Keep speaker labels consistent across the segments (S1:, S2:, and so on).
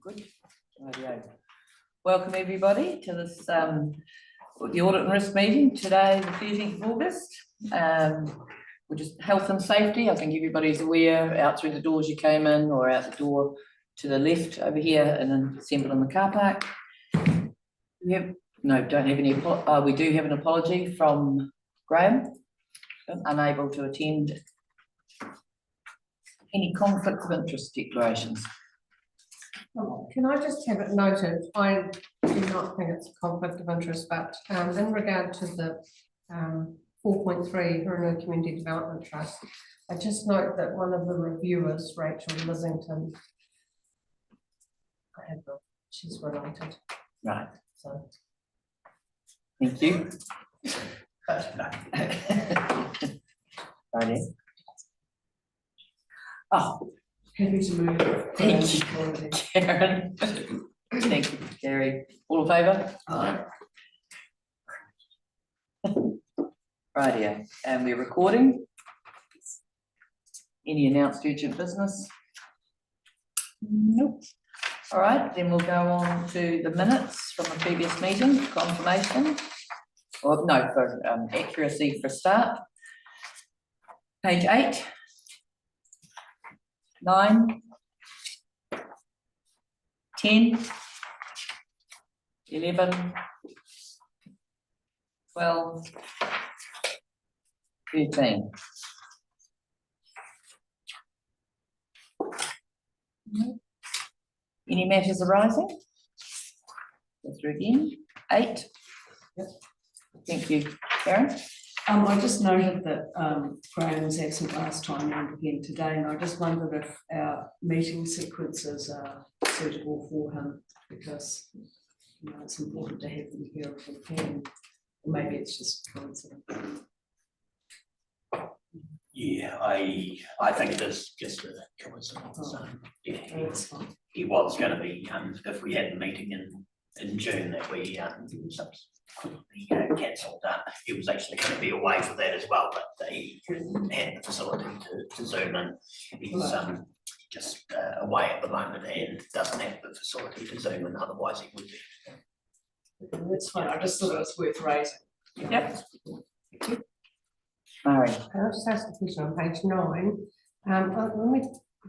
S1: Good. Rightio. Welcome everybody to this the audit and risk meeting today, the 13th of August. We're just health and safety. I think everybody's aware, out through the doors you came in or out the door to the left over here and then assembled in the car park. Don't have any, we do have an apology from Graham, unable to attend. Any conflicts of interest declarations?
S2: Can I just have it noted? I do not think it's a conflict of interest, but in regard to the 4.3 Hurunui Community Development Trust, I just note that one of the reviewers, Rachel Lissington, she's related.
S1: Right.
S2: So.
S1: Thank you. Right. Oh.
S2: Happy to move.
S1: Thank you, Karen. Thank you, Gary. All in favour?
S2: Aye.
S1: Rightio. And we're recording. Any announced urgent business? Nope. All right, then we'll go on to the minutes from the previous meeting, confirmation. Or no, for accuracy for a start. Page 8. 9, 10, 11, 12, 13. Any matters arising? Go through again. 8. Yep. Thank you, Karen.
S3: I just noted that Graham was absent last time and again today, and I just wondered if our meeting sequences are suitable for him, because it's important to have them here if we can. Or maybe it's just coincidence.
S4: Yeah, I think it is just a coincidence. So, yeah, he was going to be if we had the meeting in June that we subsequently cancelled. He was actually going to be away for that as well, but he had the facility to Zoom in. He's just away at the moment and doesn't have the facility to Zoom in, otherwise he would be.
S3: That's fine. I just thought it was worth raising.
S1: Yep. Murray.
S2: Can I just ask a question on page 9? When we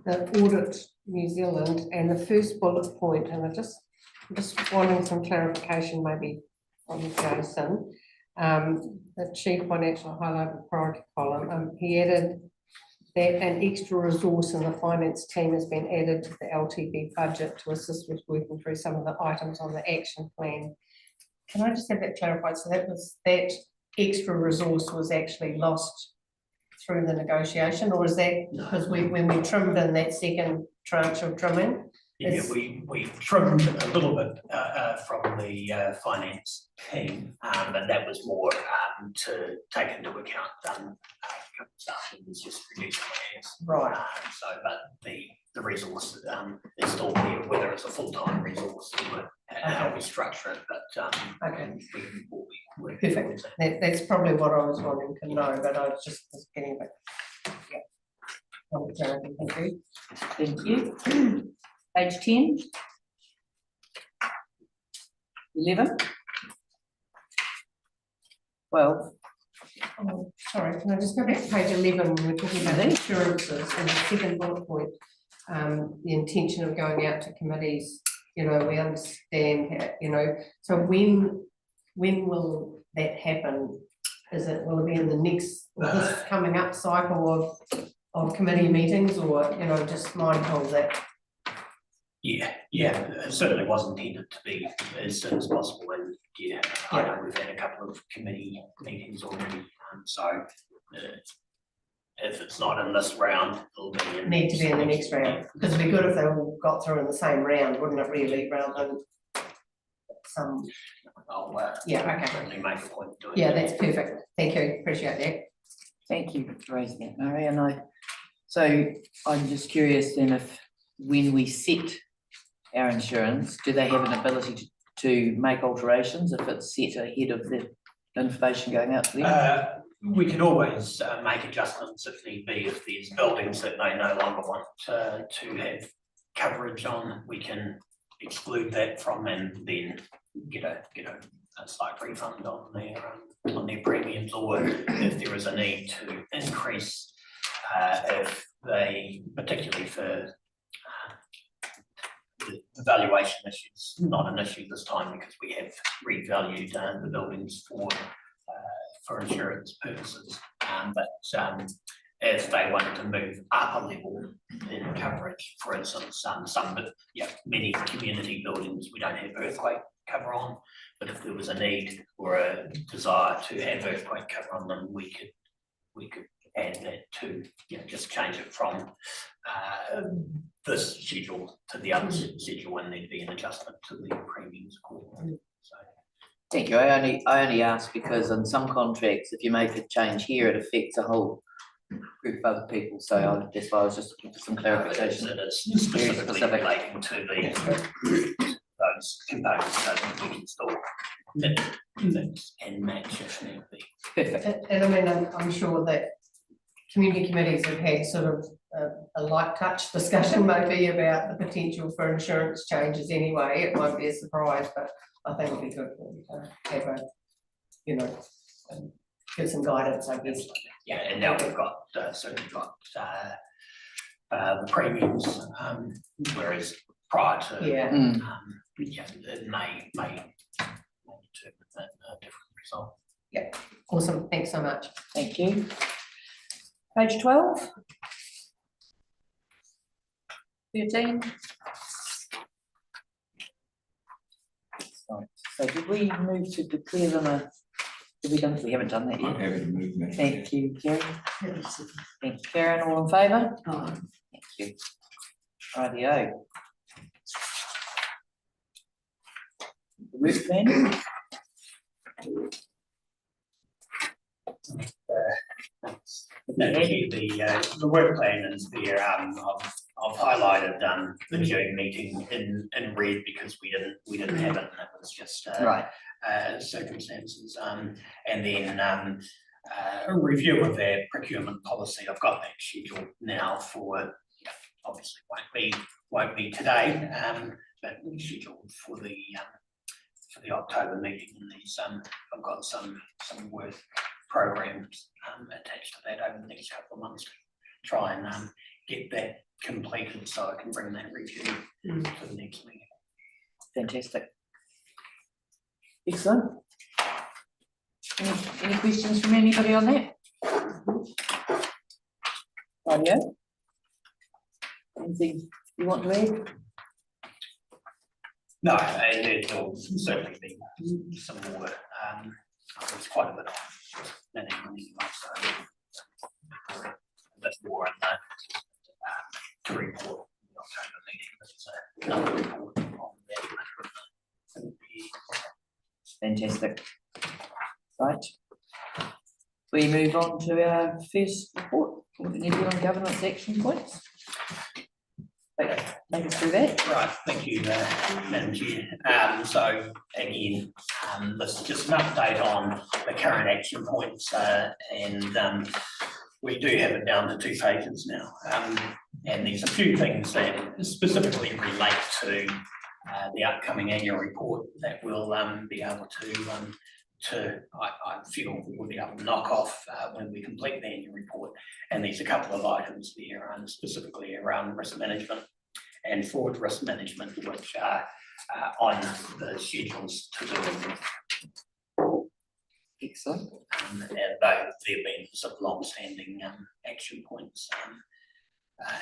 S2: the Audit New Zealand and the first bullet point, and I'm just wanting some clarification maybe from Jason. The Chief Financial Highlighted Priority column, he added that an extra resource in the finance team has been added to the LTB budget to assist with working through some of the items on the action plan. Can I just have that clarified? So that extra resource was actually lost through the negotiation, or is that because when we trimmed in that second tranche of trimming?
S4: Yeah, we trimmed a little bit from the finance team, but that was more to take into account stuff. It was just reducing hands.
S2: Right.
S4: But the resource is still there, whether it's a full-time resource or how we structure it. But
S2: okay.
S4: We
S2: perfect. That's probably what I was wanting to know, but I was just getting back. Yeah. Thank you.
S1: Thank you. Page 10. 11. 12.
S2: Oh, sorry, can I just go back to page 11 when we're talking about insurances and the second bullet point, the intention of going out to committees, we understand, so when will that happen? Will it be in the next, this coming up cycle of committee meetings, or, just mindful that?
S4: Yeah, it certainly was intended to be as soon as possible, and I know we've had a couple of committee meetings already, so if it's not in this round, it'll be in
S2: need to be in the next round, because it'd be good if they all got through in the same round, wouldn't it, really, rather than some.
S4: Okay. Certainly make a point of doing
S2: that. That's perfect. Thank you. Appreciate that.
S1: Thank you for raising that, Murray. So I'm just curious then, if when we set our insurance, do they have an ability to make alterations if it's set ahead of the information going out to them?
S4: We can always make adjustments if need be. If there's buildings that they no longer want to have coverage on, we can exclude that from and then get a slight refund on their premiums, or if there is a need to increase, if they, particularly for the valuation issues, not an issue this time because we have revalued the buildings for insurance purposes. But if they wanted to move up a level in coverage, for instance, many community buildings we don't have earthquake cover on, but if there was a need or a desire to have earthquake cover on them, we could add that to, just change it from this schedule to the other schedule, and there'd be an adjustment to the premiums accordingly. So.
S1: Thank you. I only ask because on some contracts, if you make a change here, it affects a whole group of other people. So that's why I was just looking for some clarification.
S4: It is specifically relating to those components that we can install mix and match if need be.
S1: Perfect.
S2: And I mean, I'm sure that community committees have had sort of a light touch discussion maybe about the potential for insurance changes anyway. It won't be a surprise, but I think it'll be good to have a, give some guidance, I guess.
S4: Yeah, and now we've got certainly got the premiums, whereas prior to it may determine a different result.
S2: Yeah, awesome. Thanks so much.
S1: Thank you. Page 12. 13. So did we move to declare them a, we haven't done that
S5: I'm
S1: yet.
S5: happy to move that.
S1: Thank you, Karen. Thank you, Karen. All in favour?
S3: Oh,
S1: Thank you. Rightio. The route plan.
S4: The work plan is there. I've highlighted the June meeting in red because we didn't have it, and it was just
S1: Right.
S4: circumstances. And then a review of their procurement policy. I've got that scheduled now for, obviously won't be today, but scheduled for the October meeting. And these I've got some work programs attached to that over the next couple of months to try and get that completed so I can bring that review to the next meeting.
S1: Fantastic. Excellent. Any questions from anybody on that? Rightio. Anything you want to add?
S4: No, and there'll certainly be some more. There's quite a bit of management anyway, so that's more in to report in the October meeting. There's another report on that.
S1: Fantastic. Right. We move on to our first report, New Zealand Governance Action Points. Take us through that.
S4: Right, thank you, Madam Chair. So again, this is just an update on the current action points, and we do have it down to 2 pages now. And there's a few things that specifically relate to the upcoming annual report that we'll be able to I feel we'll be able to knock off when we complete the annual report. And there's a couple of items there, specifically around risk management and forward risk management, which are on the schedules to do.
S1: Excellent.
S4: And they've been sort of long-standing action points,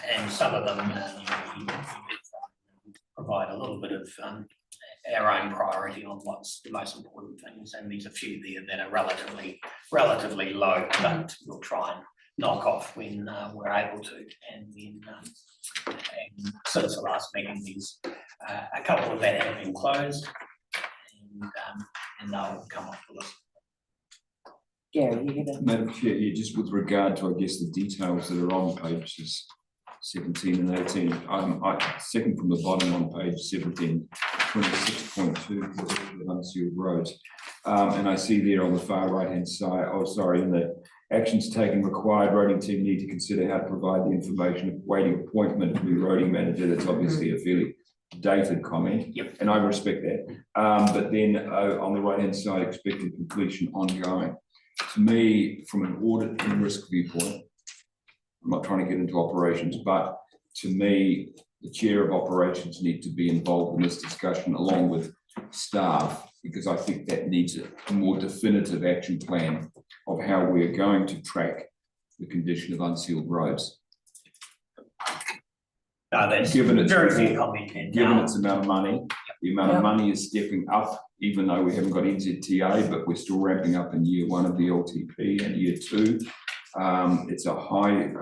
S4: and some of them we provide a little bit of our own priority on what's the most important things, and there's a few there that are relatively low, but we'll try and knock off when we're able to. And then and since the last meeting, there's a couple of that have been closed, and they'll come off the list.
S1: Gary, you get
S5: Madam Chair, yeah, just with regard to, I guess, the details that are on pages 17 and 18, I second from the bottom on page 17, 26.2 unsealed roads. And I see there on the far right-hand side, in the actions taken required, roading team need to consider how to provide the information of waiting appointment of new roading manager. That's obviously a fairly dated comment.
S4: Yep.
S5: And I respect that. But then on the right-hand side, expected completion ongoing. To me, from an audit and risk viewpoint, I'm not trying to get into operations, but to me, the chair of operations need to be involved in this discussion along with staff, because I think that needs a more definitive action plan of how we're going to track the condition of unsealed roads.
S4: No, that's
S5: Given its
S4: very fair comment. And
S5: given its amount of money, the amount of money is stepping up, even though we haven't got NZTA, but we're still ramping up in year 1 of the LTP and year 2. It's a high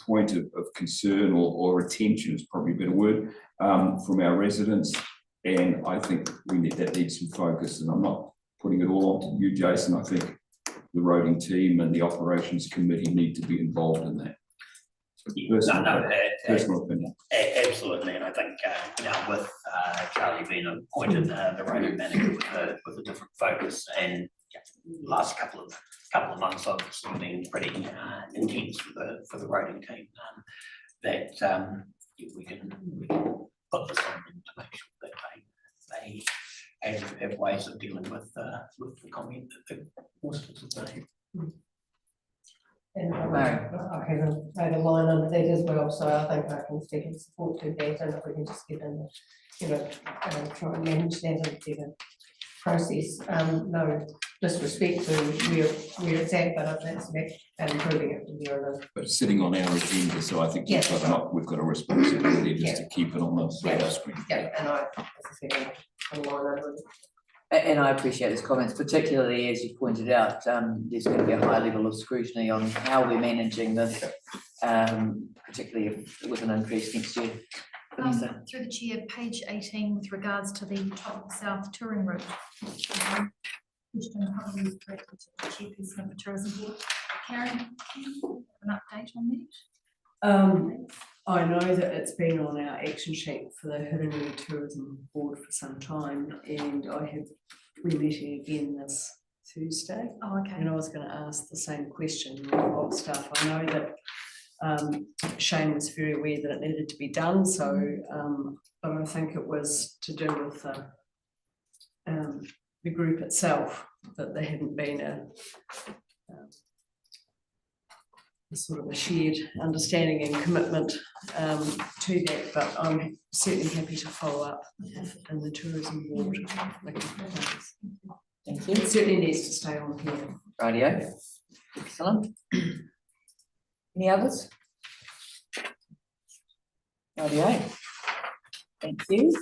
S5: point of concern or attention is probably a better word from our residents. And I think that needs some focus, and I'm not putting it all onto you, Jason. I think the roading team and the operations committee need to be involved in that. Personal opinion.
S4: Absolutely, and I think now with Charlie being appointed the roading manager with a different focus, and last couple of months obviously been pretty intense for the roading team, that we can put this on them to make sure that they have ways of dealing with the comment that the horses have made.
S2: And I have made a line under that as well, so I think I can speak in support to that, and if we can just get in, try and manage that and get a process. No disrespect to where it's at, but that's about improving it from here on in.
S5: But it's sitting on our agenda, so I think we've got a responsibility just to keep it on the radar screen.
S2: Yeah, and I, as I said, a line under it.
S1: And I appreciate his comments, particularly as you pointed out, there's going to be a high level of scrutiny on how we're managing this, particularly with an increase next year.
S6: Through the chair, page 18 with regards to the top south touring route. Question probably directed to the chairperson of the tourism board. Karen, can you have an update on that?
S3: I know that it's been on our action sheet for the Hurunui Tourism Board for some time, and we're meeting again this Thursday.
S6: Oh, okay.
S3: And I was going to ask the same question of staff. I know that Shane was very aware that it needed to be done, so but I think it was to do with the group itself, that there hadn't been a sort of a shared understanding and commitment to that, but I'm certainly happy to follow up in the tourism board.
S1: Thank
S3: It
S1: you.
S3: certainly needs to stay on here.
S1: Radio. Excellent. Any others? Radio. Thank you.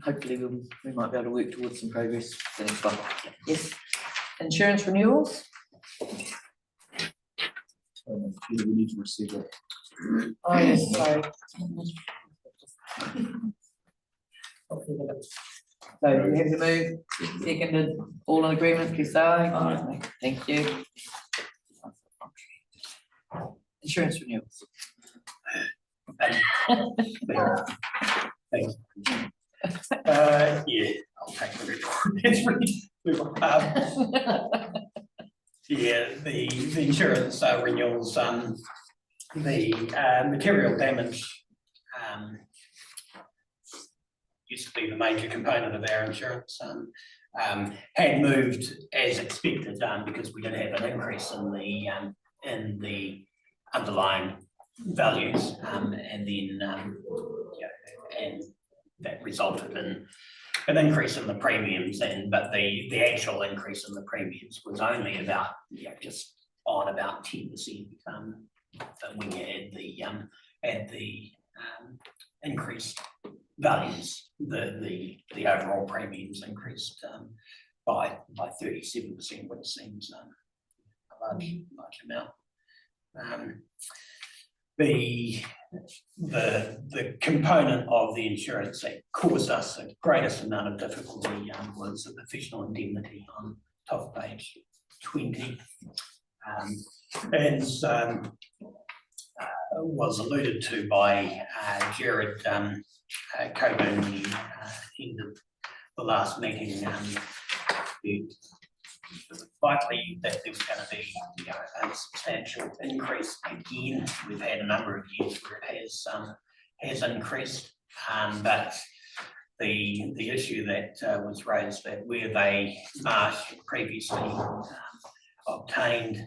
S1: Hopefully we might be able to work towards some progress the next one. Yes. Insurance renewals.
S5: We need to receive it.
S1: Oh, yes, sorry. So we have to move, seconded, all in agreement, please say aye. Thank you. Insurance renewals.
S4: Thanks. Yeah, I'll take the report. It's yeah, the insurance renewals, the material damage used to be the major component of our insurance, had moved as expected, because we did have an increase in the underlying values, and then and that resulted in an increase in the premiums, but the actual increase in the premiums was only about just on about 10%. But when you add the increased values, the overall premiums increased by 37%, which seems a large amount. The component of the insurance that caused us the greatest amount of difficulty was the professional indemnity on top of page 20. As was alluded to by Jared Coburn at the end of the last meeting, I believe that there was going to be, you know, a substantial increase again. We've had a number of years where it has increased, but the issue that was raised that where they Marsh previously obtained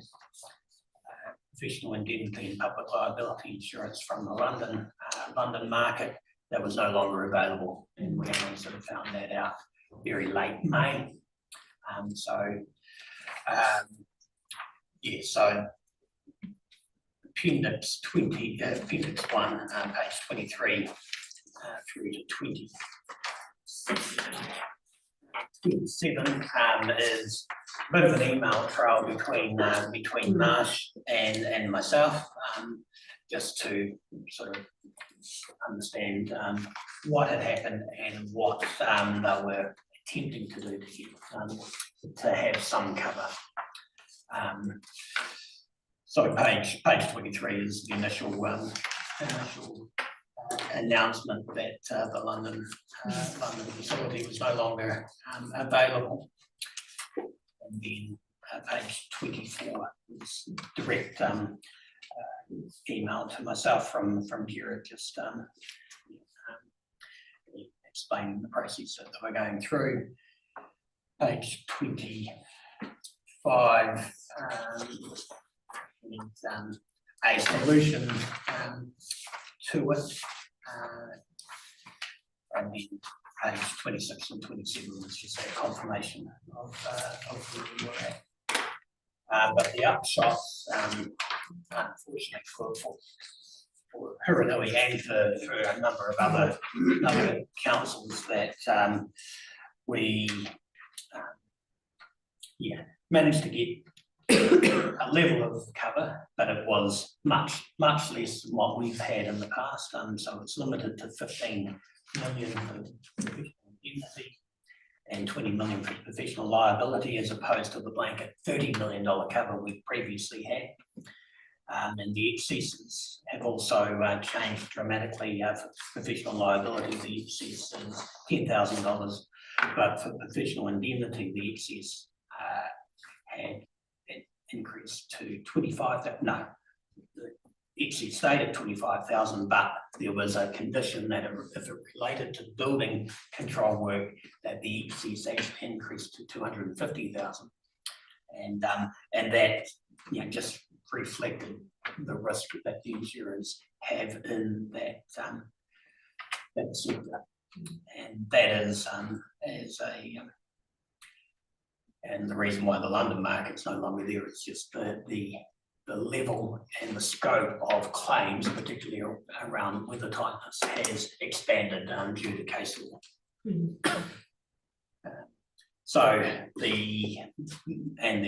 S4: professional indemnity and public liability insurance from the London market, that was no longer available, and we only sort of found that out very late May. So appendix 20, appendix 1, page 23 through to 27 is a bit of an email trail between Marsh and myself, just to sort of understand what had happened and what they were attempting to do to have some cover. So page 23 is the initial announcement that the London facility was no longer available. And then page 24 is direct email to myself from Jared, just explaining the process that we're going through. Page 25 is a solution to it. And then page 26 and 27 is just a confirmation of where we were at. But the upshots, unfortunately for Hiranui and for a number of other councils, that we managed to get a level of cover, but it was much less than what we've had in the past. So it's limited to 15 million for professional indemnity and 20 million for professional liability, as opposed to the blanket $30 million cover we previously had. And the excesses have also changed dramatically. For professional liability, the excess is $10,000, but for professional indemnity, the excess had increased to 25,000. No, the excess stayed at 25,000, but there was a condition that if it related to building control work, that the excess actually increased to 250,000, and that, you know, just reflected the risk that the insurers have in that sector, and that is and the reason why the London market's no longer there is just the level and the scope of claims, particularly around weather tightness, has expanded due to case law. So the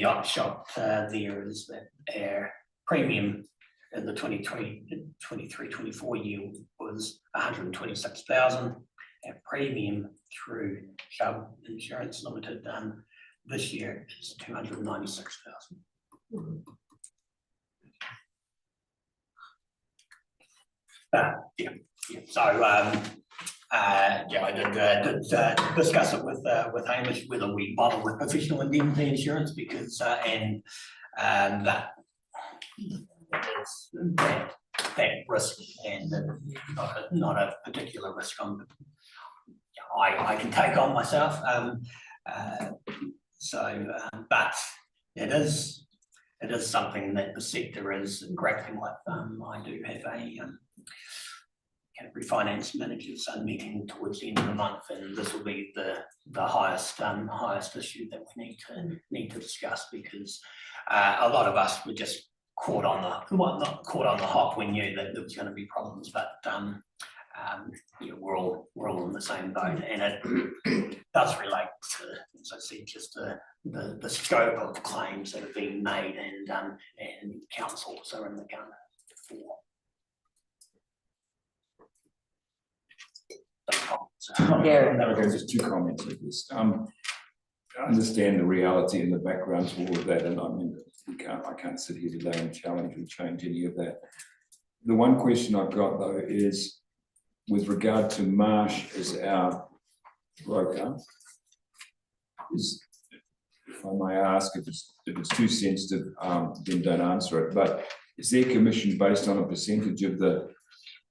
S4: upshot there is that our premium in the 23-24 year was 126,000. Our premium through Chubb Insurance Limited this year is 296,000. So I did discuss it with Hamish whether we bother with professional indemnity insurance, because that risk, and not a particular risk I can take on myself. But it is something that the sector is grappling with. I do have a category finance managers meeting towards the end of the month, and this will be the highest issue that we need to discuss, because a lot of us were just caught on the not caught on the hop. We knew that there was going to be problems, but we're all in the same boat, and it does relate to, as I said, just the scope of claims that have been made, and councils are in the gun for.
S5: Okay, just two comments at this. I understand the reality and the background to all of that, and I mean, I can't sit here today and challenge and change any of that. The one question I've got though is, with regard to Marsh as our broker, if I may ask, if it's too sensitive, then don't answer it, but is their commission based on a percentage of the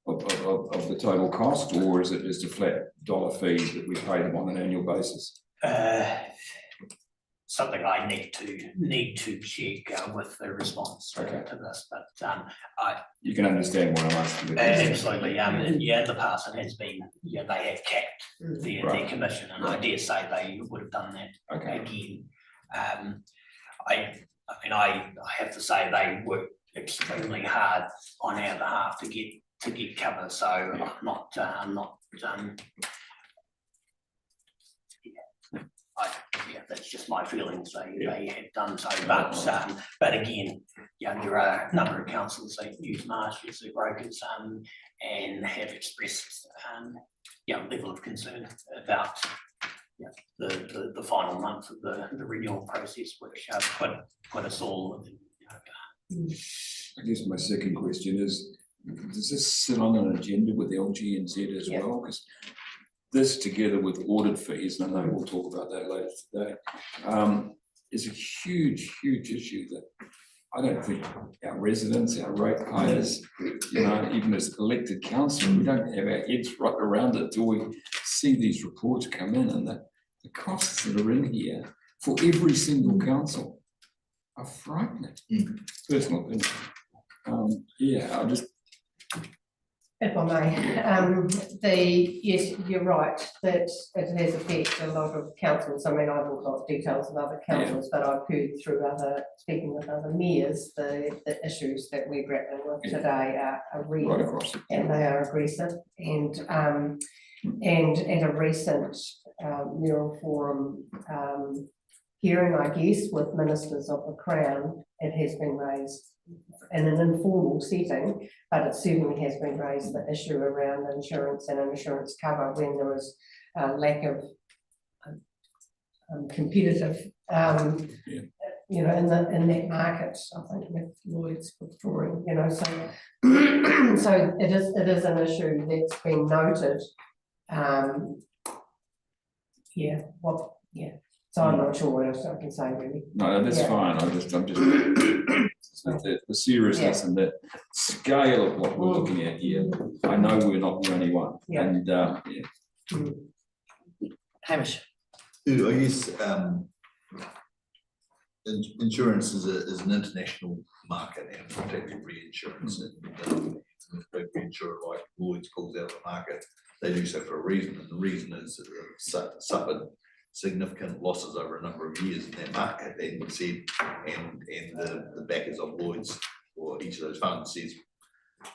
S5: total cost, or is it just a flat dollar fee that we pay them on an annual basis?
S4: Something I need to check with the response to this, but
S5: You can understand what I'm asking.
S4: absolutely, and yeah, in the past it has been, yeah, they have capped their commission, and I dare say they would have done that again. I mean, I have to say they work extremely hard on our behalf to get cover, so I'm not that's just my feelings. They have done so, but again, there are a number of councils that use Marsh as their brokers, and have expressed level of concern about the final month of the renewal process, which put us all.
S5: I guess my second question is, does this sit on an agenda with LGNZ as well? Because this, together with audit fees, and I know we'll talk about that later today, is a huge issue that I don't think our residents, our ratepayers, even as elected council, we don't have our heads right around it till we see these reports come in, and the costs that are in here for every single council are frightening. Personal opinion. I just.
S2: If I may, yes, you're right, that it has affected a lot of councils. I mean, I haven't got details of other councils, but I've heard through speaking with other mayors, the issues that we're grappling with today are real,
S5: right across,
S2: and they are aggressive. And at a recent mayoral forum hearing, I guess, with ministers of the Crown, it has been raised in an informal setting, but it certainly has been raised, the issue around insurance and insurance cover when there was a lack of competitive, in that market. I think with Lloyd's withdrawing, so it is an issue that's been noted. So I'm not sure what else I can say really.
S5: No, that's fine. I'm just the seriousness and the scale of what we're looking at here. I know we're not the only one. And
S1: Hamish.
S7: I guess insurance is an international market, and particularly reinsurance. And a big reinsurer like Lloyd's pulls out of the market, they do so for a reason, and the reason is that they've suffered significant losses over a number of years in that market, and the backers of Lloyd's or each of those funds says,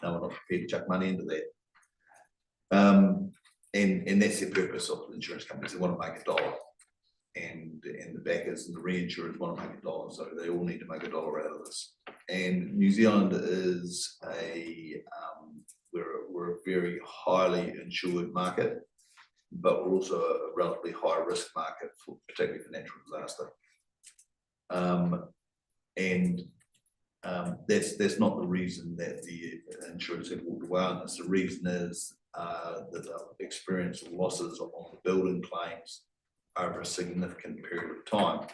S7: no, we're not prepared to chuck money into that. And that's the purpose of the insurance companies. They want to make a dollar, and the backers and the reinsurers want to make a dollar, so they all need to make a dollar out of this. And New Zealand is we're a very highly insured market, but we're also a relatively high risk market, particularly for natural disaster. That's not the reason that the insurers have walked away on this. The reason is that they've experienced losses on the building claims over a significant period of time.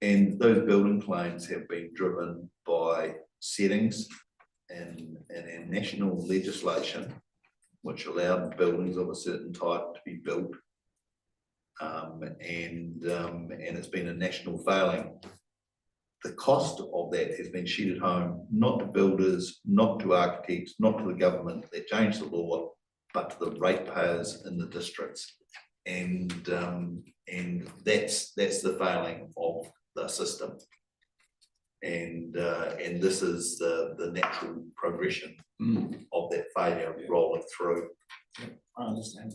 S7: And those building claims have been driven by settings in national legislation which allowed buildings of a certain type to be built, and it's been a national failing. The cost of that has been sheeted home, not to builders, not to architects, not to the government that changed the law, but to the ratepayers in the districts, and that's the failing of the system, and this is the natural progression of that failure rolling through.
S5: I understand.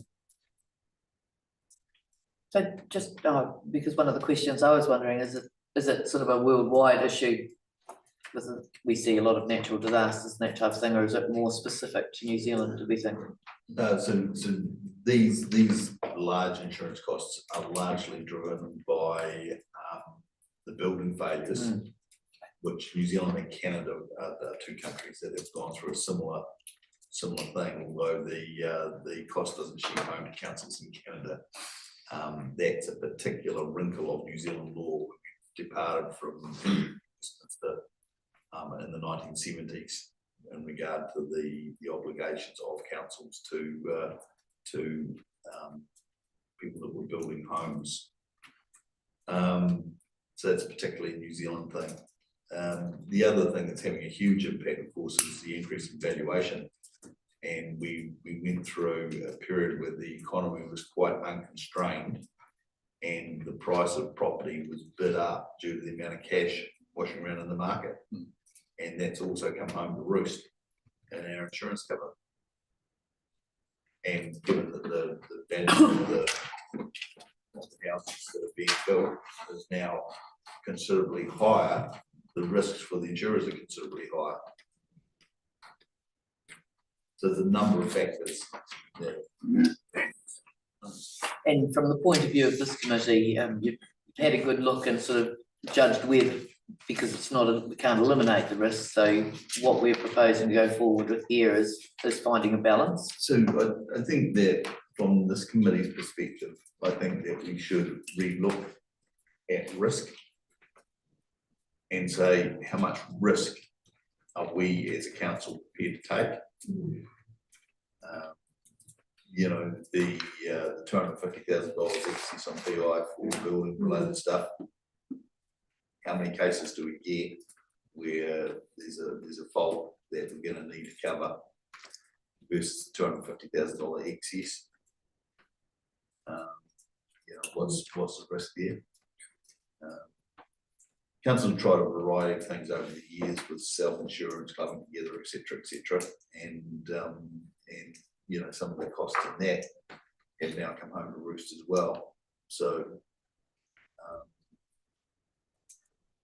S1: So just because one of the questions I was wondering is it sort of a worldwide issue? We see a lot of natural disasters and that type of thing, or is it more specific to New Zealand, do we think?
S7: So these large insurance costs are largely driven by the building failures, which New Zealand and Canada are the two countries that have gone through a similar thing, although the cost doesn't sheet home to councils in Canada. That's a particular wrinkle of New Zealand law, departed from in the 1970s in regard to the obligations of councils to people that were building homes. So that's particularly a New Zealand thing. The other thing that's having a huge impact, of course, is the increase in valuation. And we went through a period where the economy was quite unconstrained and the price of property was bid up due to the amount of cash washing around in the market. And that's also come home to roost in our insurance cover. And given that the value of the houses that are being built is now considerably higher, the risks for the insurers are considerably higher. So there's a number of factors there.
S1: And from the point of view of this committee, you've had a good look and sort of judged whether, because it's not, we can't eliminate the risk, so what we're proposing to go forward with here is finding a balance.
S7: So I think that from this committee's perspective, I think that we should relook at risk and say how much risk are we as a council prepared to take. You know, the $250,000 excess on PI for building related stuff. How many cases do we get where there's a fault that we're going to need to cover versus $250,000 excess? You know, what's the risk there? Council have tried a variety of things over the years with self-insurance, clubbing together, etc., and you know, some of the costs in that have now come home to roost as well. So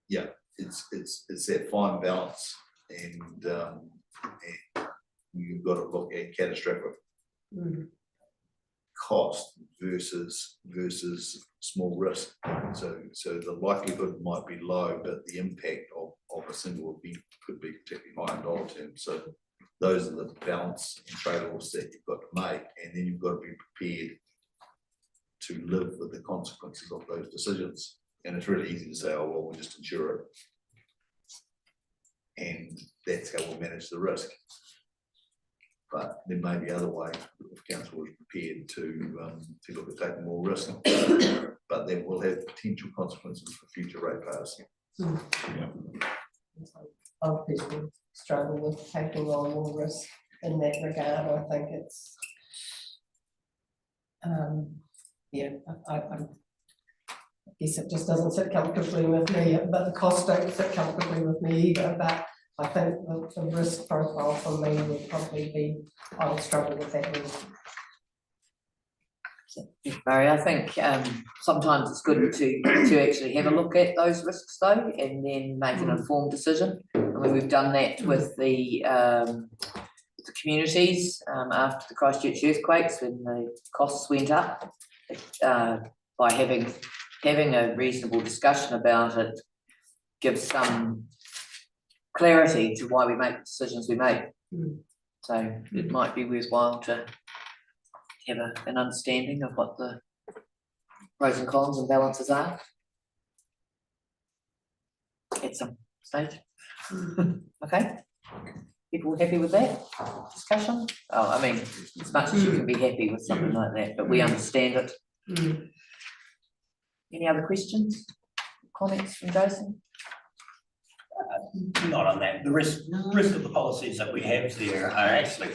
S7: yeah, it's that fine balance, and you've got to look at catastrophic cost versus small risk. So the likelihood might be low, but the impact of a single event could be particularly high in dollar terms. So those are the balance and trade-offs that you've got to make, and then you've got to be prepared to live with the consequences of those decisions. And it's really easy to say, oh, well, we'll just insure it. And that's how we'll manage the risk. But there may be other ways if council is prepared to look at taking more risk, but that will have potential consequences for future ratepayers.
S2: I personally struggle with taking on more risk in that regard. I think it's, yeah, I guess it just doesn't sit comfortably with me, but the costs don't sit comfortably with me either. But I think the risk profile for me would probably be, I would struggle with that risk.
S1: Barry, I think sometimes it's good to actually have a look at those risks though, and then make an informed decision. I mean, we've done that with the communities after the Christchurch earthquakes when the costs went up. By having a reasonable discussion about it, gives some clarity to why we make the decisions we make. So it might be worthwhile to have an understanding of what the pros and cons and balances are at some stage. Okay, people happy with that discussion? Oh, I mean, as much as you can be happy with something like that, but we understand it. Any other questions, comments from Jason?
S4: Not on that. The rest of the policies that we have there are actually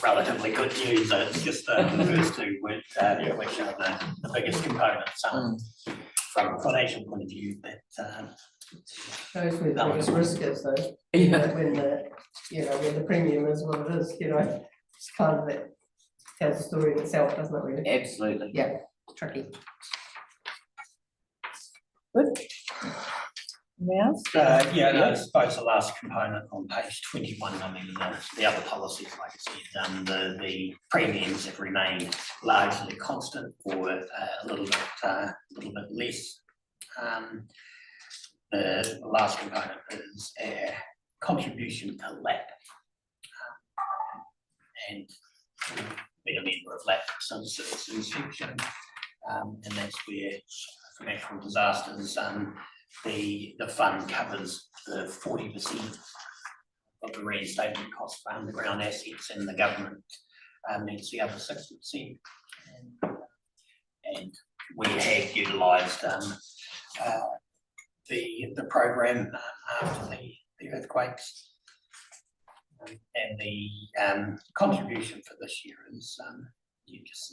S4: relatively good news. It's just the first two which are the biggest components. From a financial point of view, that
S2: Shows where the biggest risk is though. When the premium is what it is, it's kind of that tells the story in itself, doesn't it really?
S1: Absolutely.
S2: Yeah, tricky.
S1: Good. Yes.
S4: I suppose the last component on page 21, I mean, the other policies, like I said, the premiums have remained largely constant or a little bit less. The last component is a contribution to LAP, and being a member of LAP since its inception, And that's where for natural disasters, the fund covers the 40% of the reinstatement cost for underground assets, and the government needs the other 60%. And we have utilised the program after the earthquakes. And the contribution for this year is just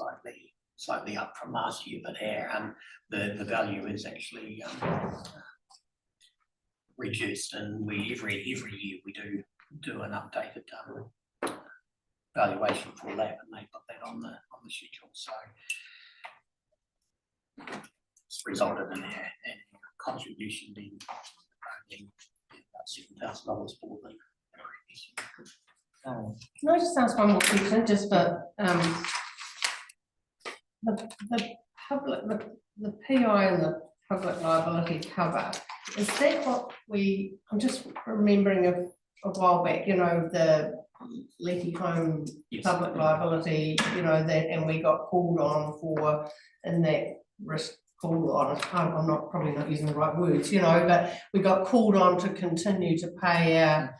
S4: slightly up from last year, but our the value is actually reduced, and we every year we do an updated valuation for that, and they put that on the schedule. So it's resulted in our contribution being about $7,000 for the previous year.
S2: Can I just ask one more question, just for, the public, the PI and the public liability cover, is that what I'm just remembering a while back, you know, the leaky home
S4: Yes.
S2: public liability, you know, that, and we got called on for, and that risk called on, I'm not, probably not using the right words, you know, but we got called on to continue to pay our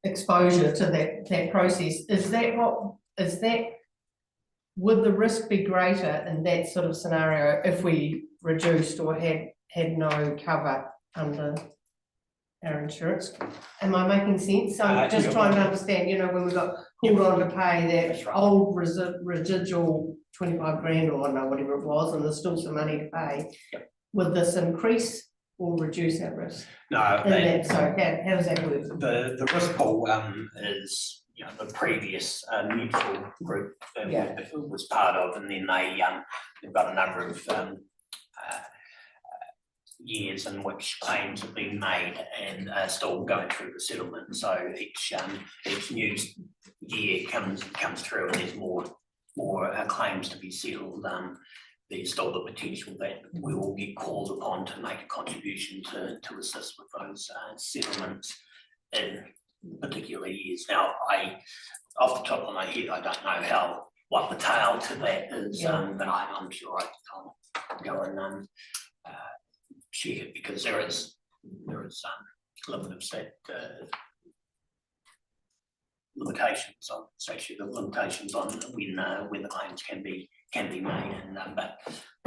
S2: exposure to that process. Would the risk be greater in that sort of scenario if we reduced or had no cover under our insurance? Am I making sense? I'm just trying to understand, you know, when we got called on to pay
S4: That's
S2: that
S4: right.
S2: old residual 25 grand or I don't know, whatever it was, and there's still some money to pay.
S4: Yep.
S2: Would this increase or reduce our risk?
S4: No,
S2: And so how does that work?
S4: the risk pool is, you know, the previous mutual group that
S2: Yeah.
S4: was part of, and then they've got a number of years in which claims have been made and are still going through the settlement. So each new year comes through and there's more claims to be settled. There's still the potential that we will get called upon to make a contribution to assist with those settlements in particular years. Now, off the top of my head, I don't know what the tail to that is,
S2: Yeah.
S4: but I'm sure I'll go and check it, because there is limitations on, it's actually the limitations on when the claims can be made, and but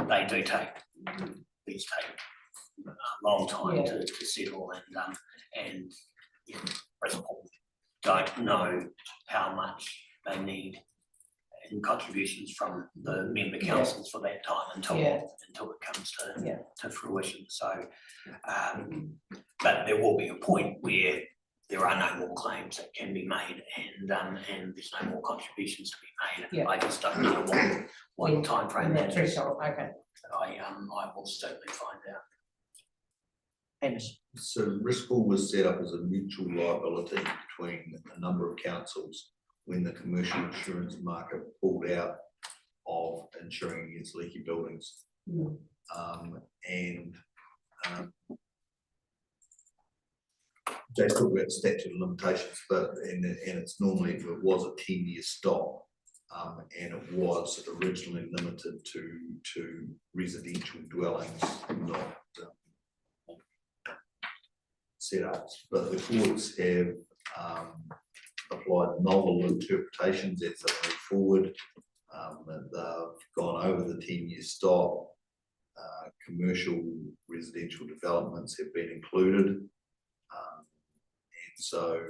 S4: they do take a long time to settle, and you know, people don't know how much they need in contributions from the member councils for that time until it comes to fruition. So, but there will be a point where there are no more claims that can be made, and there's no more contributions to be made.
S2: Yeah.
S4: I just don't know what timeframe
S2: that
S4: that is.
S2: threshold, okay.
S4: But I will certainly find out.
S7: So risk pool was set up as a mutual liability between a number of councils when the commercial insurance market pulled out of insuring against leaky buildings. They talk about statute of limitations, but and it's normally, it was a 10-year stop, and it was originally limited to residential dwellings, not setups. But the courts have applied novel interpretations as they move forward. They've gone over the 10-year stop. Commercial residential developments have been included. And so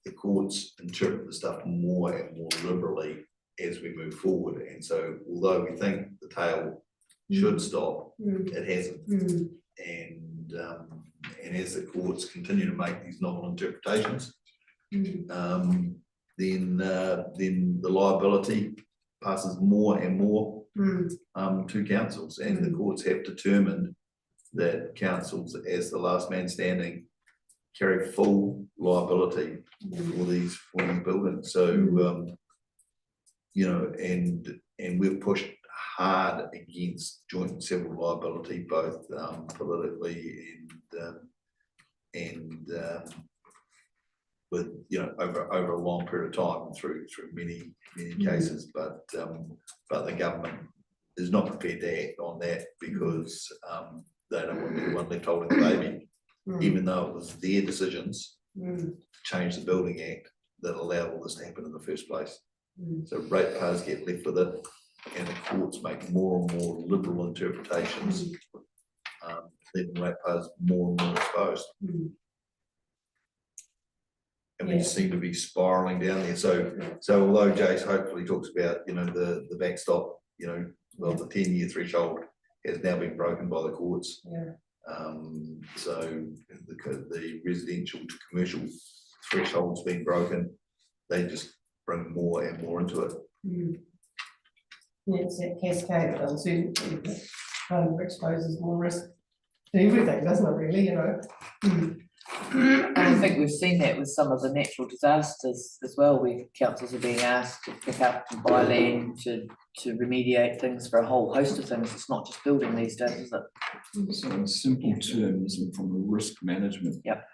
S7: the courts interpret the stuff more and more liberally as we move forward. And so although we think the tail should stop, it hasn't. And as the courts continue to make these novel interpretations, then the liability passes more and more to councils, and the courts have determined that councils, as the last man standing, carry full liability for these buildings. So you know, and we've pushed hard against joint and several liability, both politically and with, you know, over a long period of time through many cases, but the government is not prepared to act on that because they don't want anyone left holding the baby, even though it was their decisions to change the Building Act that allowed all this to happen in the first place. So ratepayers get left with it, and the courts make more and more liberal interpretations, leaving ratepayers more and more exposed. And we seem to be spiraling down there. So although Jace hopefully talks about, you know, the backstop, you know, well, the 10-year threshold has now been broken by the courts. So the residential to commercial threshold's been broken. They just bring more and more into it.
S2: It's that cascade of uncertainty that kind of exposes more risk to everything, doesn't it, really, you know?
S1: I think we've seen that with some of the natural disasters as well, where councils are being asked to pick up and buy land to remediate things for a whole host of things. It's not just building these days, is it?
S5: So in simple terms and from a risk management.
S1: Yep.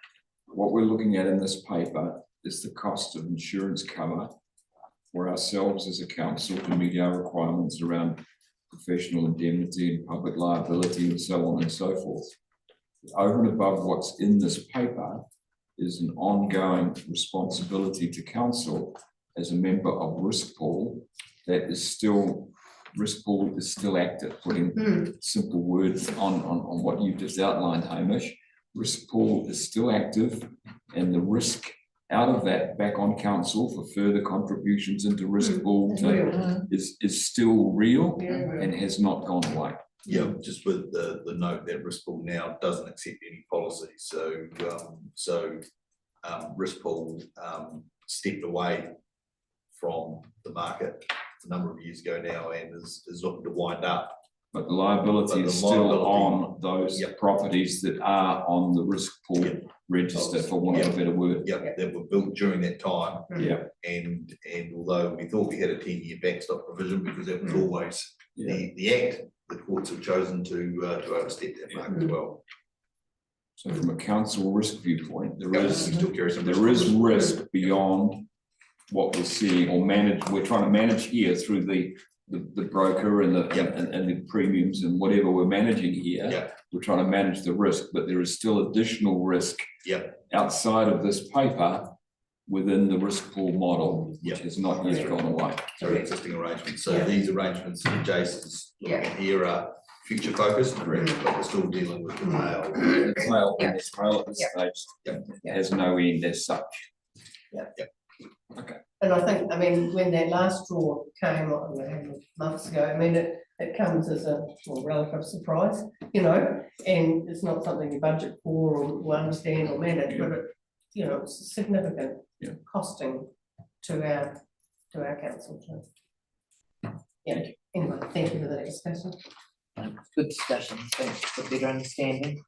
S5: What we're looking at in this paper is the cost of insurance cover for ourselves as a council to meet our requirements around professional indemnity and public liability and so on and so forth. Over and above what's in this paper is an ongoing responsibility to council as a member of risk pool that is still, risk pool is still active, putting simple words on what you've just outlined, Hamish. Risk pool is still active, and the risk out of that back on council for further contributions into risk pool is still real and has not gone away.
S7: Yeah, just with the note that risk pool now doesn't accept any policy. So risk pool stepped away from the market a number of years ago now and is looking to wind up.
S5: But the liability is still on those properties that are on the risk pool register, for want of a better word.
S7: That were built during that time.
S5: And
S7: although we thought we had a 10-year backstop provision because that was always the act, the courts have chosen to overstep that mark as well.
S5: So from a council risk viewpoint, there is
S7: risk
S5: beyond what we're seeing or manage. We're trying to manage here through the broker and the premiums and whatever we're managing here. We're trying to manage the risk, but there is still additional risk outside of this paper within the risk pool model, which has not yet gone away.
S7: So existing arrangements. So these arrangements that Jason's looking at here are future focused, but we're still dealing with the tail.
S5: The tail at this stage has no end as such. Okay.
S2: And I mean, when that last draw came on months ago, I mean, it comes as a relative surprise, you know, and it's not something you budget for or understand or manage, but it, you know, it's significant costing to our council. Anyway, thank you for the discussion.
S1: Good discussion, thanks for better understanding.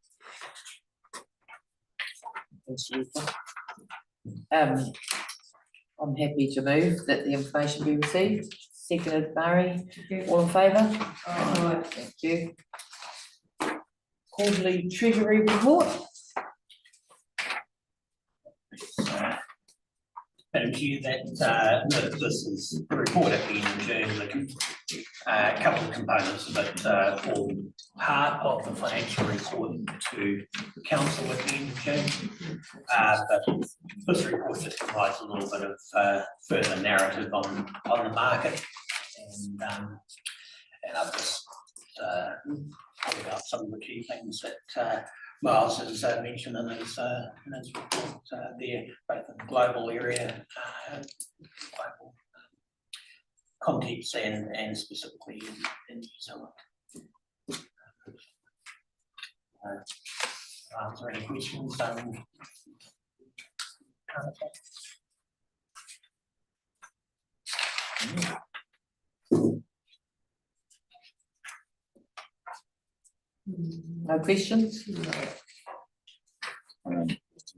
S1: Thanks, Lisa. I'm happy to move that the information be received. Seconded, Murray. All in favour? Thank you. Quarterly Treasury report.
S4: Madam Chair, that this is a report at the end of June. A couple of components of it form part of the financial report to council at the end of June. But this report just provides a little bit of further narrative on the market, and I've just pulled out some of the key things that Miles has mentioned in his report there, both in the global area, global context and specifically in New Zealand. Answer any questions?
S1: No questions?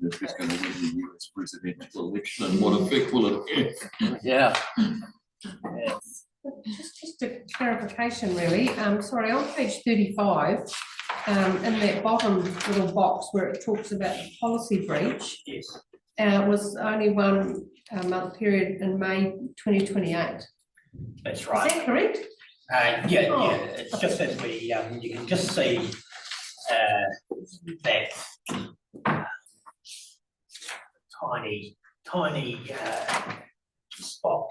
S5: If he's going to win the US presidential election, and what effect will it have?
S1: Yeah.
S2: Just a clarification, really. Sorry, on page 35, in that bottom little box where it talks about the policy breach, was only one month period in May 2028.
S4: That's
S2: Is
S4: right.
S2: that correct?
S4: Yeah, it's just as we, you can just see, that tiny, spot,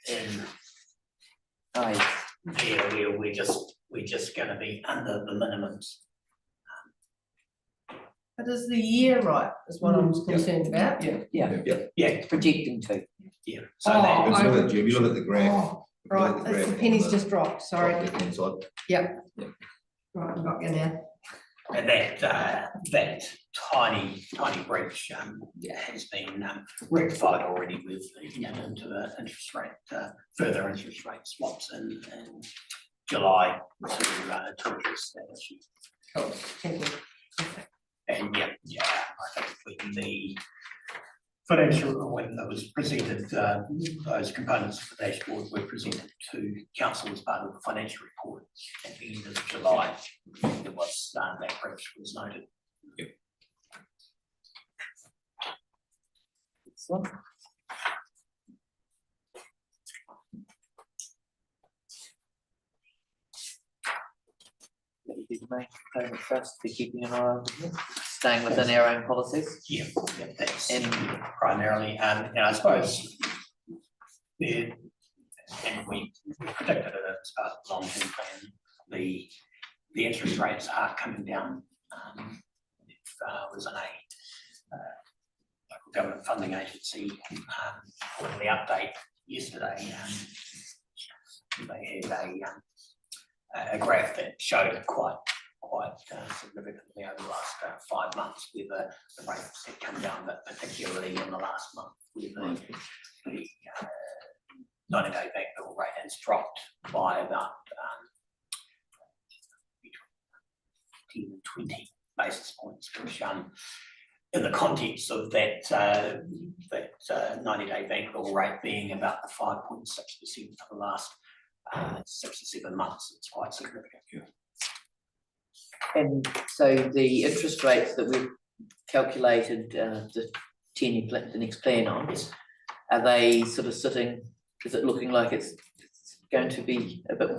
S4: in
S1: Right.
S4: there where we're just gonna be under the minimums.
S2: But is the year right, is what I'm concerned about?
S1: Yeah,
S4: Yeah,
S1: projecting to.
S4: yeah, so
S2: Oh,
S4: that,
S7: If you look at, if you look at the graph.
S2: Oh, right, the penny's just dropped, sorry.
S7: Right-hand side.
S2: Right, I've got you now.
S4: and that tiny breach, has been, rectified already with, into the interest rate, further interest rate swaps in July to address that issue.
S2: Cool, thank you.
S4: And yeah, I think when the financial, when it was presented, those components of the dashboard were presented to council as part of the financial report at the end of July. It was, that breach was noted.
S1: Excellent. That would be the main component for us to be keeping an eye on, staying within our own policies.
S4: Yeah, that's
S1: And-
S4: primarily, and I suppose the, and we predicted it as part of the long-term plan, the interest rates are coming down. Was in a local government funding agency quarterly update yesterday. They had a graph that showed quite significantly over the last 5 months where the rates had come down, but particularly in the last month where the 90-day bank bill rate has dropped by about 10 and 20 basis points, which in the context of that 90-day bank bill rate being about the 5.6% for the last 6 or 7 months, it's quite significant.
S1: And so the interest rates that we've calculated the 10-year plan, the next plan on, are they sort of sitting, is it looking like it's going to be a bit,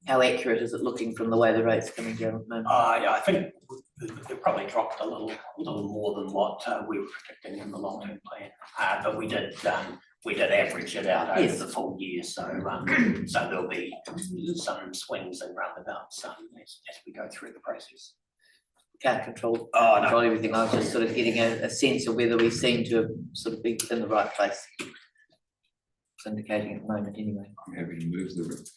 S1: how accurate is it looking from the way the rate's coming down at the moment?
S4: Yeah, I think they probably dropped a little more than what we were predicting in the long-term plan, but we did average it out over the full year, so there'll be some swings and roundabouts as we go through the process.
S1: Can't control
S4: No.
S1: everything. I was just sort of getting a sense of whether we seem to sort of be in the right place. It's indicating at the moment anyway.
S5: I'm happy to move the report.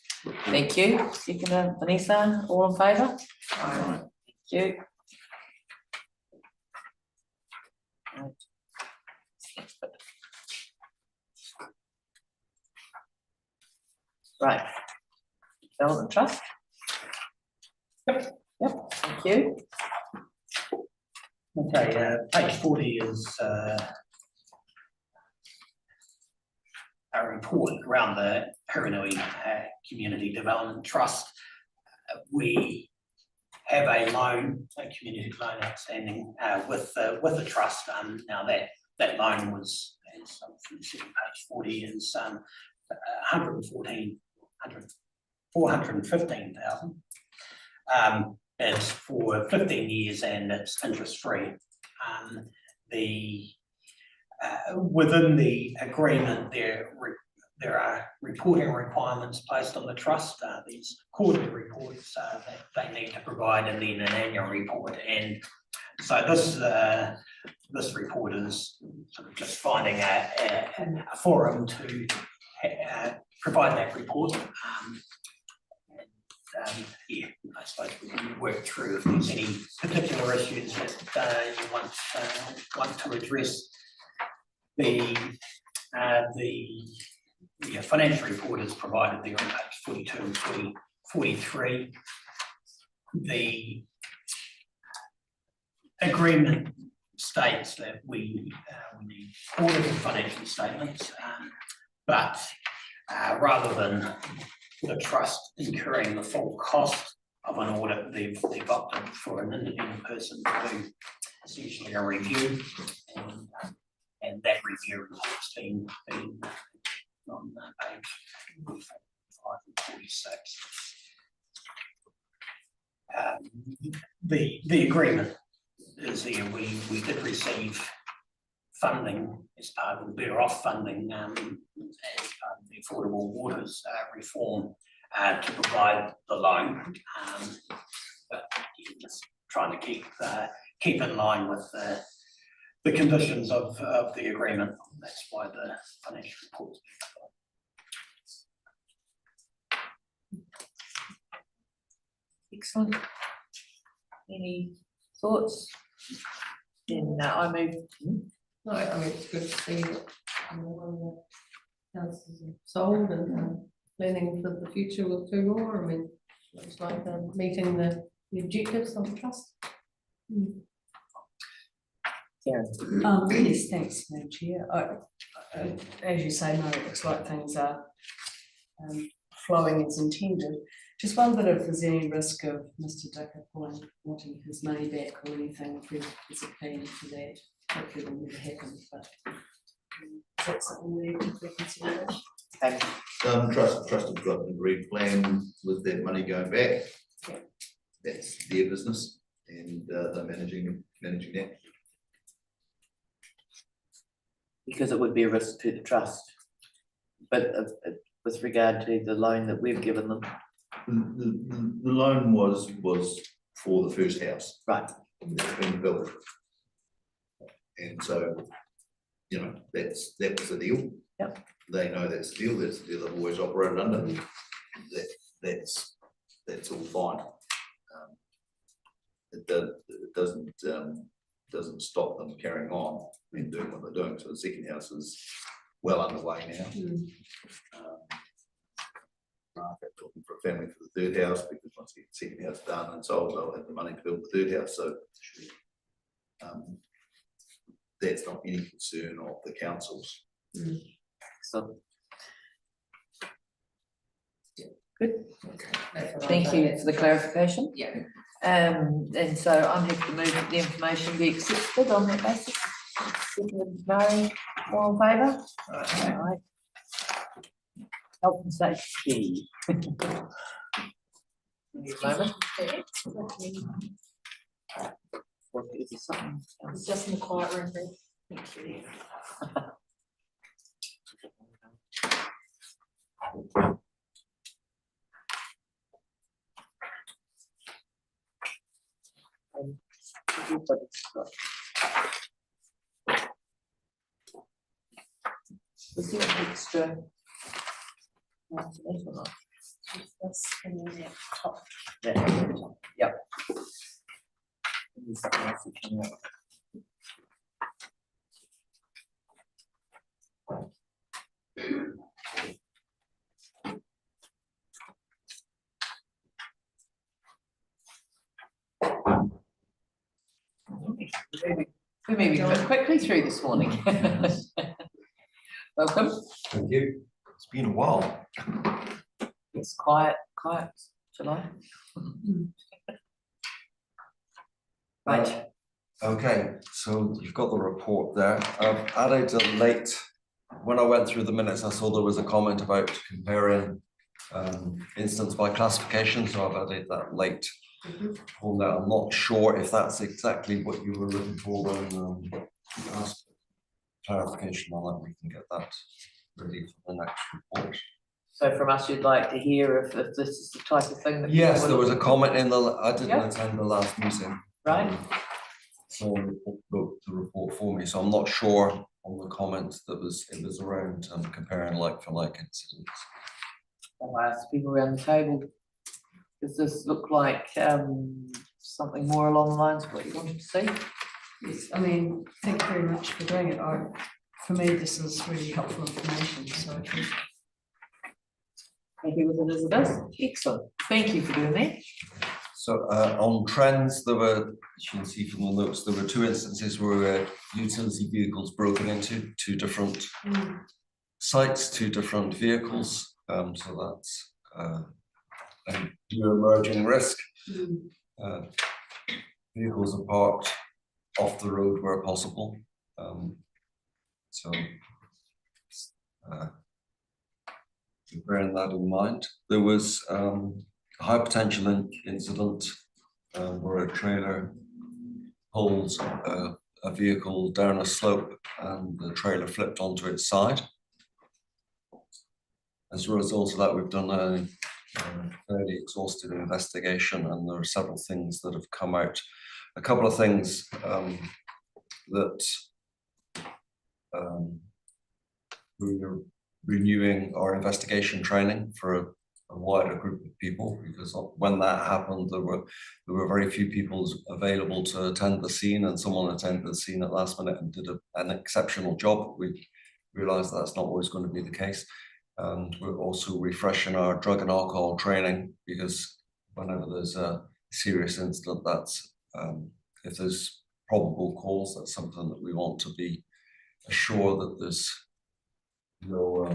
S1: Thank you. Second, Vanessa, all in favour?
S5: Right.
S1: Thank you. Right. Development Trust. Yep, thank you.
S4: Okay, page 40 is a report around the Hiranui Community Development Trust. We have a loan, a community loan outstanding with the trust. Now that loan was, as page 40 is 415,000. It's for 15 years and it's interest free. Within the agreement there are reporting requirements placed on the trust, these quarterly reports that they need to provide, and then an annual report. And so this report is sort of just finding a forum to provide that report. Yeah, I suppose we can work through if there's any particular issues that you want to address. The financial report is provided there on page 42 and 43. The agreement states that we need audited financial statements, but rather than the trust incurring the full cost of an audit, they've opted for an independent person to essentially a review, and that review has been on page 5 and 46. The agreement is here. We did receive funding as part of the Better Off funding as part of the Affordable Waters reform to provide the loan. But just trying to keep in line with the conditions of the agreement. That's why the financial report's been
S1: Excellent. Any thoughts? Then I move.
S2: No, I mean, it's good to see that the houses are sold and planning for the future with two more. I mean, looks like meeting the objectives of the trust.
S3: Yes, thanks, Madam Chair. As you say, no, it looks like things are flowing as intended. Just wondered if there's any risk of Mr. Dicker wanting his money back or anything, if there's a plan for that. Hopefully it will never happen, but is that something we need to be considering?
S7: Trust have got an agreed plan with their money going back.
S3: Yeah.
S7: That's their business, and they're managing that.
S1: Because it would be a risk to the trust. But with regard to the loan that we've given them.
S7: The loan was for the first house.
S1: Right.
S7: That's been built. And so, you know, that was the deal.
S1: Yep.
S7: They know that's the deal, they've always operated under. That's all fine. It doesn't stop them carrying on and doing what they're doing. So the second house is well underway now. Market looking for a family for the third house, because once the second house done and sold, they'll have the money to build the third house. So that's not any concern of the councils.
S1: So good.
S2: That's what
S1: Thank
S2: I'm
S1: you
S2: saying.
S1: for the clarification.
S2: Yeah.
S1: And so I'm happy to move that the information be accepted on that basis. Seconded, Murray, all in favour? Right. Health and safety. Give me a moment. Or is there something else?
S6: It's just in the quiet room, please. Thank you.
S1: Was there an extra?
S6: That's in the top.
S1: Yep. There's something else that came up. We're moving quite quickly through this morning. Welcome.
S8: Thank you. It's been a while.
S1: It's quiet, July. Right.
S8: Okay, so you've got the report there. I've added a late, when I went through the minutes, I saw there was a comment about comparing instance by classification, so I've added that late. On that, I'm not sure if that's exactly what you were looking for when asked clarification on that. We can get that ready for the next report.
S1: So from us, you'd like to hear if this is the type of thing that.
S8: Yes,
S1: people
S8: there was a
S1: would-
S8: comment in the, I didn't
S1: Yep.
S8: attend the last meeting.
S1: Right.
S8: Someone wrote the report for me, so I'm not sure on the comment that it was around comparing like for like incidents.
S1: I'll ask people around the table. Does this look like something more along the lines of what you wanted to see?
S3: Yes, I mean, thank you very much for doing it. For me, this is really helpful information, so I think.
S1: Happy with it as it is? Excellent. Thank you for doing that.
S8: So on trends, there were, as you can see from the notes, there were 2 instances where utility vehicles broken into 2 different sites, 2 different vehicles. So that's a new emerging risk. Vehicles are parked off the road where possible. So bearing that in mind, there was a high potential incident where a trailer pulled a vehicle down a slope and the trailer flipped onto its side. As a result of that, we've done a fairly exhaustive investigation, and there are several things that have come out. A couple of things that we're renewing our investigation training for a wider group of people, because when that happened, there were very few people available to attend the scene, and someone attended the scene at last minute and did an exceptional job. We realised that's not always going to be the case. And we're also refreshing our drug and alcohol training, because whenever there's a serious incident, that's if there's probable cause, that's something that we want to be assured that there's no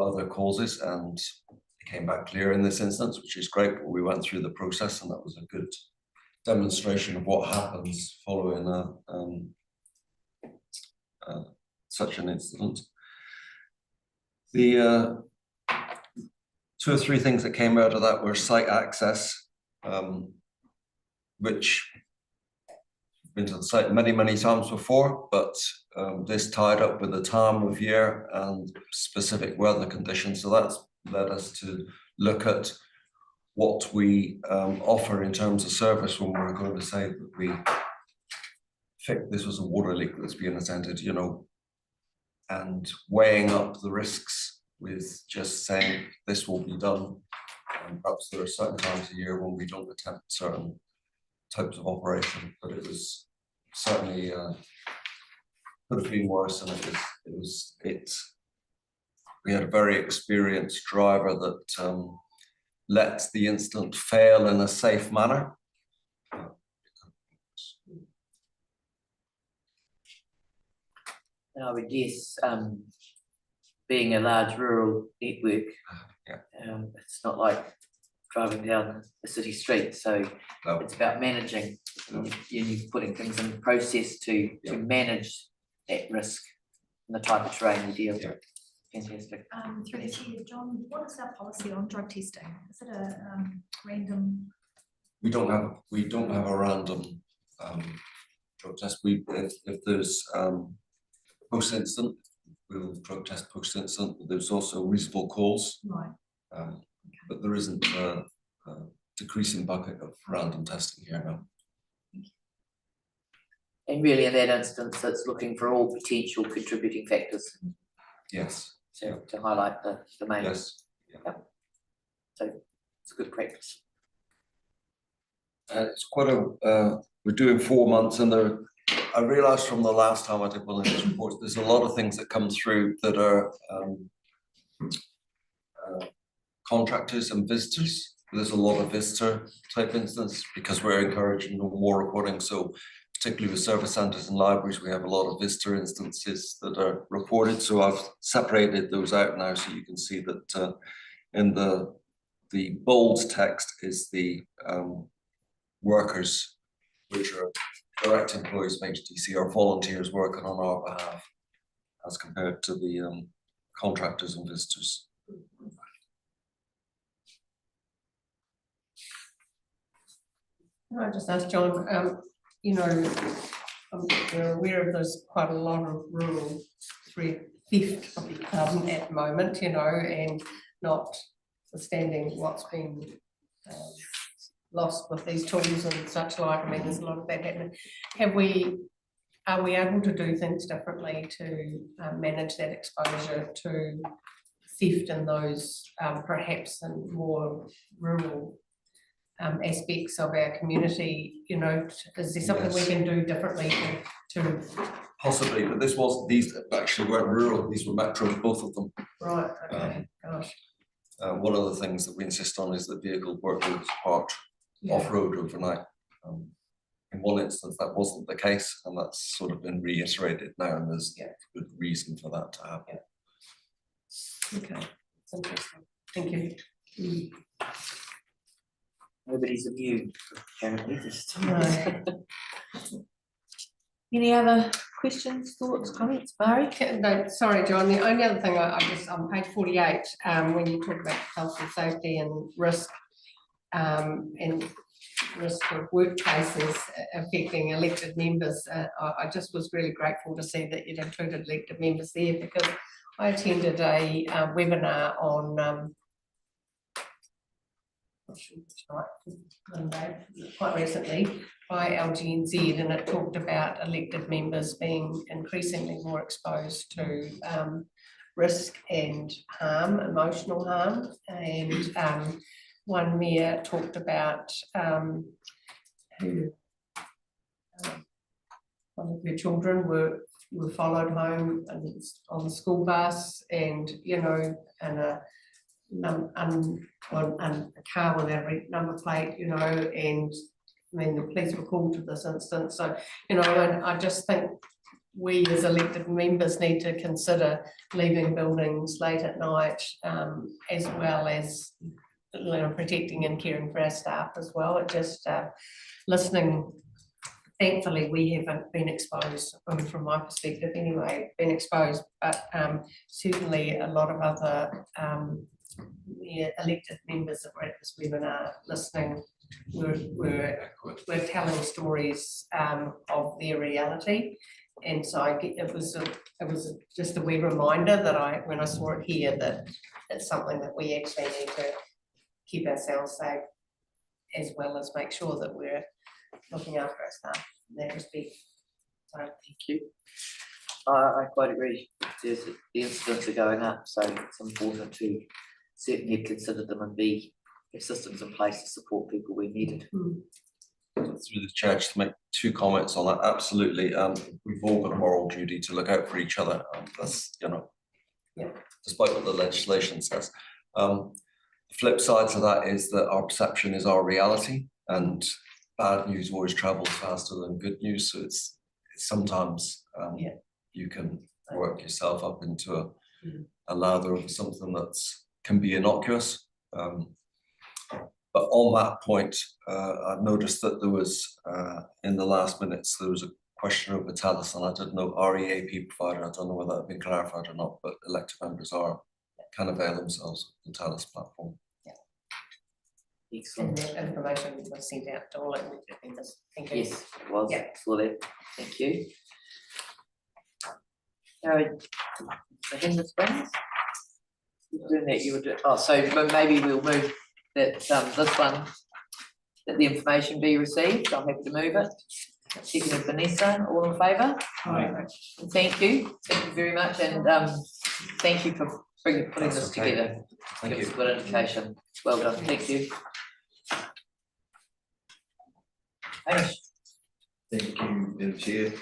S8: other causes. And it came back clear in this instance, which is great. But we went through the process, and that was a good demonstration of what happens following such an incident. The 2 or 3 things that came out of that were site access, which I've been to the site many times before, but this tied up with the time of year and specific weather conditions. So that's led us to look at what we offer in terms of service when we're going to say that we think this was a water leak that's being attended, you know, and weighing up the risks with just saying this will be done. And perhaps there are certain times of year when we don't attempt certain types of operation, but it was certainly could have been worse, and we had a very experienced driver that let the incident fail in a safe manner.
S1: And I would guess, being a large rural network, it's not like driving down a city street, so
S8: No.
S1: it's about managing. You're putting things in process to manage that risk and the type of terrain you deal with.
S8: Yeah.
S1: Fantastic.
S6: Through the chair, John, what is our policy on drug testing? Is it a random?
S8: We don't have a random drug test. If there's post-incident, we'll drug test post-incident. There's also reasonable cause,
S6: Right.
S8: but there isn't a decreasing bucket of random testing here now.
S1: And really in that instance, it's looking for all potential contributing factors.
S8: Yes.
S1: So to highlight the main.
S8: Yes.
S1: So it's good practice.
S8: It's quite we're doing 4 months, and I realised from the last time I did one of these reports, there's a lot of things that come through that are contractors and visitors. There's a lot of visitor type incidents because we're encouraging more reporting. So particularly with service centres and libraries, we have a lot of visitor instances that are reported. So I've separated those out now, so you can see that in the bold text is the workers, which are direct employees of HDC, or volunteers working on our behalf, as compared to the contractors and visitors.
S2: Can I just ask John, you know, we're aware of there's quite a lot of rural theft at the moment, you know, and notwithstanding what's been lost with these tools and such like. I mean, there's a lot of that happening. Are we able to do things differently to manage that exposure to theft in those perhaps in more rural aspects of our community? You know, is there something we can do differently to
S8: Possibly, but these actually weren't rural, these were metro, both of them.
S2: right, okay, gosh.
S8: One of the things that we insist on is that vehicles were parked off-road overnight. In one instance, that wasn't the case, and that's sort of been reiterated now, and there's good reason for that to happen.
S2: Okay, that's interesting. Thank you.
S1: Nobody's immune, apparently, this time.
S2: No.
S1: Any other questions, thoughts, comments, Barry?
S2: No, sorry, John, the only other thing I just, on page 48, when you talk about health and safety and risk, and risk of workplaces affecting elected members, I just was really grateful to see that you'd included elected members there, because I attended a webinar on Monday, quite recently, by LGNZ, and it talked about elected members being increasingly more exposed to risk and harm, emotional harm, and one mayor talked about who one of her children were followed home and on the school bus, and and a car with every number plate, and I mean, the police were called to this instance. So, and I just think we as elected members need to consider leaving buildings late at night, as well as protecting and caring for our staff as well. It just listening. Thankfully, we haven't been exposed, from my perspective anyway, but certainly a lot of other elected members that were at this webinar listening were telling stories of their reality, and so it was just a wee reminder that when I saw it here, that it's something that we actually need to keep ourselves safe, as well as make sure that we're looking after our staff in that respect. So,
S1: thank you. I quite agree. The incidents are going up, so it's important to certainly consider them and have systems in place to support people where needed.
S8: Through the chair, just to make 2 comments on that. Absolutely, we've all got a moral duty to look out for each other. That's despite what the legislation says. The flip side to that is that our perception is our reality, and bad news always travels faster than good news. So it's sometimes you can work yourself up into a lather of something can be innocuous. But on that point, I've noticed that there was, in the last minutes, there was a question over TALUS, and I didn't know REAP provider. I don't know whether that's been clarified or not, but elected members can avail themselves of the TALUS platform.
S1: Excellent.
S2: and the information was sent out to all elected members. Thank you.
S1: Yes, it was.
S2: Yeah.
S1: Saw that. Thank you. Harry, in the springs? Doing that, you would do. Oh, so but maybe we'll move that this one, that the information be received. I'm happy to move it. Second Vanessa, all in favour?
S3: Aye.
S1: Thank you very much, and thank you for putting
S8: That's
S1: this
S8: okay.
S1: together.
S8: Thank
S1: Give us
S8: you.
S1: a good indication. Well done. Thank you. Hamish.
S7: Thank you, Madam Chair.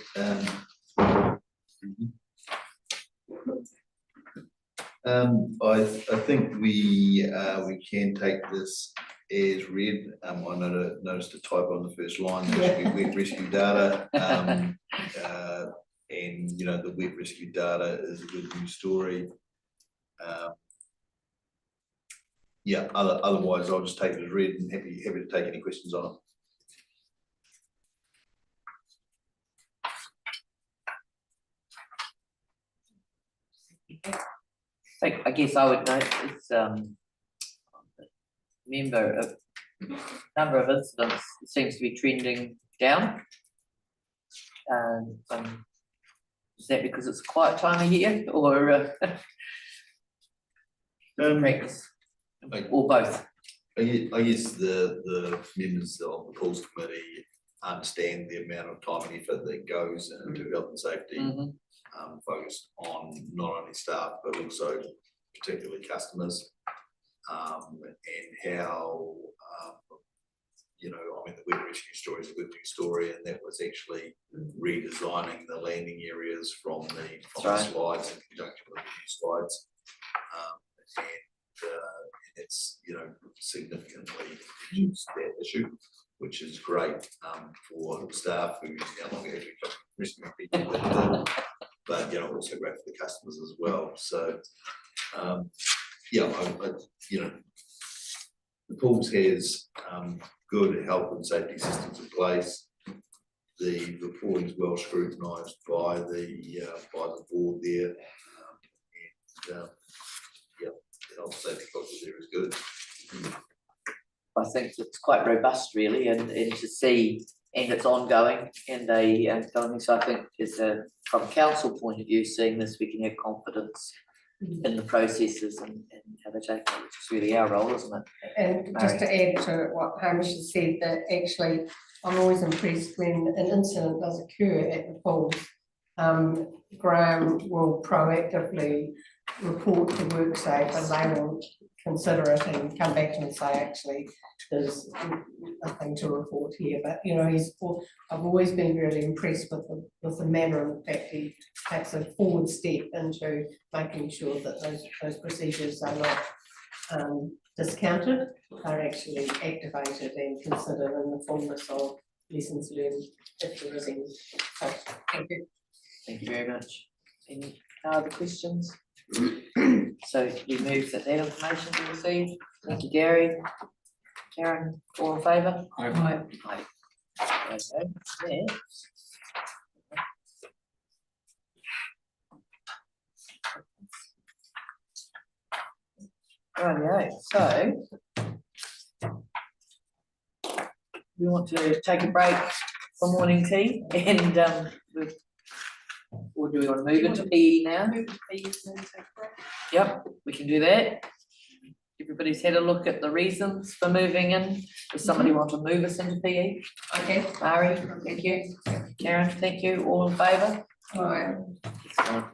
S7: I think we can take this as read. I noticed a typo on the first line, there should be wet rescue data. And the wet rescue data is a good news story. Otherwise I'll just take it as read and happy to take any questions on it.
S1: So I guess I would note it's number of incidents seems to be trending down. Is that because it's a quiet time of year, or practice, or both?
S7: I guess the members of the calls committee understand the amount of time and effort that goes into health and safety, focused on not only staff but also particularly customers, and how the wet rescue story is a good news story, and that was actually redesigning the landing areas from the slides in conjunction with the new slides, and it's significantly reduced that issue, which is great for staff who no longer actually rescue people, but also great for the customers as well. So The pools has good health and safety systems in place. The reporting is well scrutinised by the board there. Yeah, the health and safety culture there is good.
S9: I think it's quite robust really and to see, and it's ongoing and they telling me, so I think it's from a council point of view, seeing this, we can have confidence in the processes and how they take it, which is really our role, isn't it?
S2: And just to add to what Hamish has said, that actually I'm always impressed when an incident does occur at the pools. Graham will proactively report the work safe and they will consider it and come back and say, actually, there's nothing to report here. But, you know, I've always been really impressed with the manner and the fact he takes a forward step into making sure that those procedures are not discounted, are actually activated and considered in the fullness of lessons learned if there is any. So, thank you.
S9: Thank you very much. Any other questions? So we move that information be received. Thank you, Gary. Karen, all in favour?
S5: Aye.
S9: Aye. Okay, next. Rightio, so we want to take a break for morning tea and or do we want to move into PE now? Yep, we can do that. Everybody's had a look at the reasons for moving in. Does somebody want to move us into PE? Okay, Mari, thank you. Karen, thank you. All in favour?
S2: All right.
S9: Excellent.